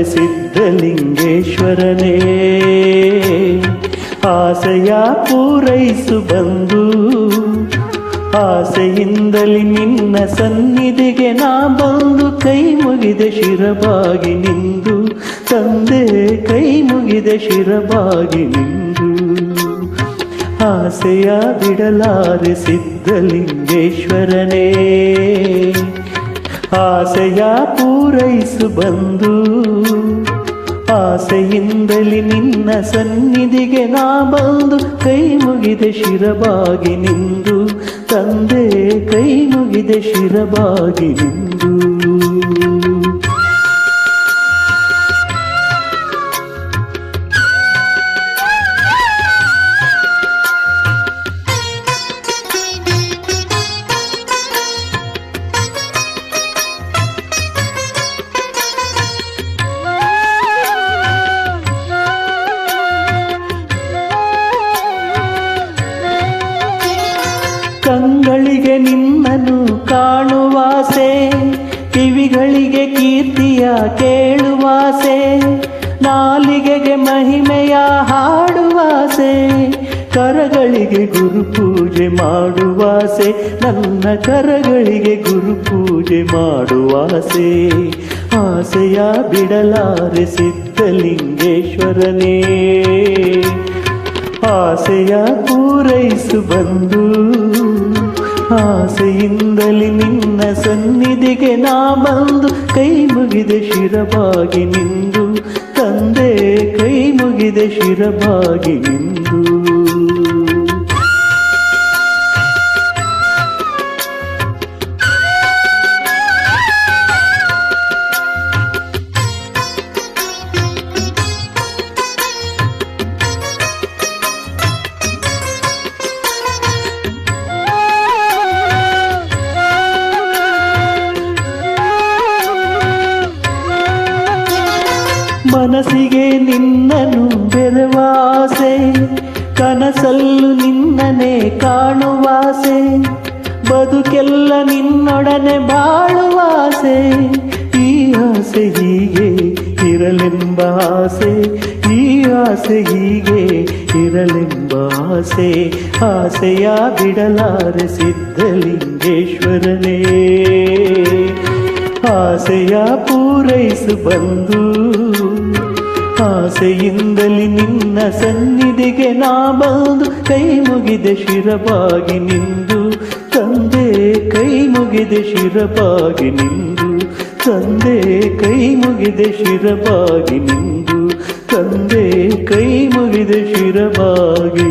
ಬಿಡಲಾರೆ ಸಿದ್ಧಲಿಂಗೇಶ್ವರನೇ. ಆಸೆಯ ಪೂರೈಸು ಬಂದು ಆಸೆಯಿಂದಲಿ ನಿನ್ನ ಸನ್ನಿಧಿಗೆ ನಾ ಬಂದು ಕೈ ಮುಗಿದೆ ಶಿರಬಾಗಿ ನಿಂದು ತಂದೆ, ಕೈ ಮುಗಿದೆ ಶಿರಬಾಗಿ ನಿಂದು. ಆಸೆಯ ಬಿಡಲಾರೆ ಸಿದ್ಧಲಿಂಗೇಶ್ವರನೇ. ಆಸೆಯ ಪೂರೈಸು ಬಂದು ಆಸೆಯಿಂದಲಿ ನಿನ್ನ ಸನ್ನಿಧಿಗೆ ನಾ ಬಂದು ಕೈ ಮುಗಿದೆ ಶಿರಬಾಗಿ ನಿಂದು ತಂದೆ, ಕೈ ಮುಗಿದೆ ಶಿರಬಾಗಿ ನಿಂದು. ಕಂಗಳಿಗೆ ನಿನ್ನನ್ನು ಕಾಣುವಾಸೆ, ಕಿವಿಗಳಿಗೆ ಕೀರ್ತಿಯ ಕೇಳುವಾಸೆ, ನಾಲಿಗೆಗೆ ಮಹಿಮೆಯ ಹಾಡುವಾಸೆ, ಕರಗಳಿಗೆ ಗುರುಪೂಜೆ ಮಾಡುವಾಸೆ, ನನ್ನ ಕರಗಳಿಗೆ ಗುರುಪೂಜೆ ಮಾಡುವಾಸೆ. ಆಸೆಯ ಬಿಡಲಾರೆ ಸಿದ್ಧಲಿಂಗೇಶ್ವರನೇ. ಆಸೆಯ ಪೂರೈಸು ಬಂದು ಆಸೆಯಿಂದಲಿ ನಿನ್ನ ಸನ್ನಿಧಿಗೆ ನಾ ಬಂದು ಕೈ ಮುಗಿದೆ ಶಿರಬಾಗಿ ನಿಂದು ತಂದೆ, ಕೈ ಮುಗಿದೆ ಶಿರಬಾಗಿ ನಿಂದು. ಮನಸ್ಸಿಗೆ ನಿನ್ನನು ಬೆರವಾಸೆ, ಕನಸಲ್ಲು ನಿನ್ನನೆ ಕಾಣುವಾಸೆ, ಬದುಕೆಲ್ಲ ನಿನ್ನೊಡನೆ ಬಾಳುವಾಸೆ. ಈ ಆಸೆ ಹೀಗೆ ಇರಲೆಂಬ ಆಸೆ, ಈ ಆಸೆ ಹೀಗೆ ಇರಲೆಂಬ ಆಸೆ. ಆಸೆಯ ಬಿಡಲಾರೆ ಸಿದ್ಧಲಿಂಗೇಶ್ವರನೇ. ಆಸೆಯ ಪೂರೈಸು ಬಂದು ಆಸೆಯಿಂದಲಿ ನಿನ್ನ ಸನ್ನಿಧಿಗೆ ನಾ ಬಂದು ಕೈ ಮುಗಿದೆ ಶಿರಬಾಗಿ ನಿಂದು ತಂದೆ, ಕೈ ಮುಗಿದೆ ಶಿರಬಾಗಿ ನಿಂದು ತಂದೆ, ಕೈ ಮುಗಿದೆ ಶಿರಬಾಗಿ ನಿಂದು ತಂದೆ, ಕೈ ಮುಗಿದೆ ಶಿರಬಾಗಿ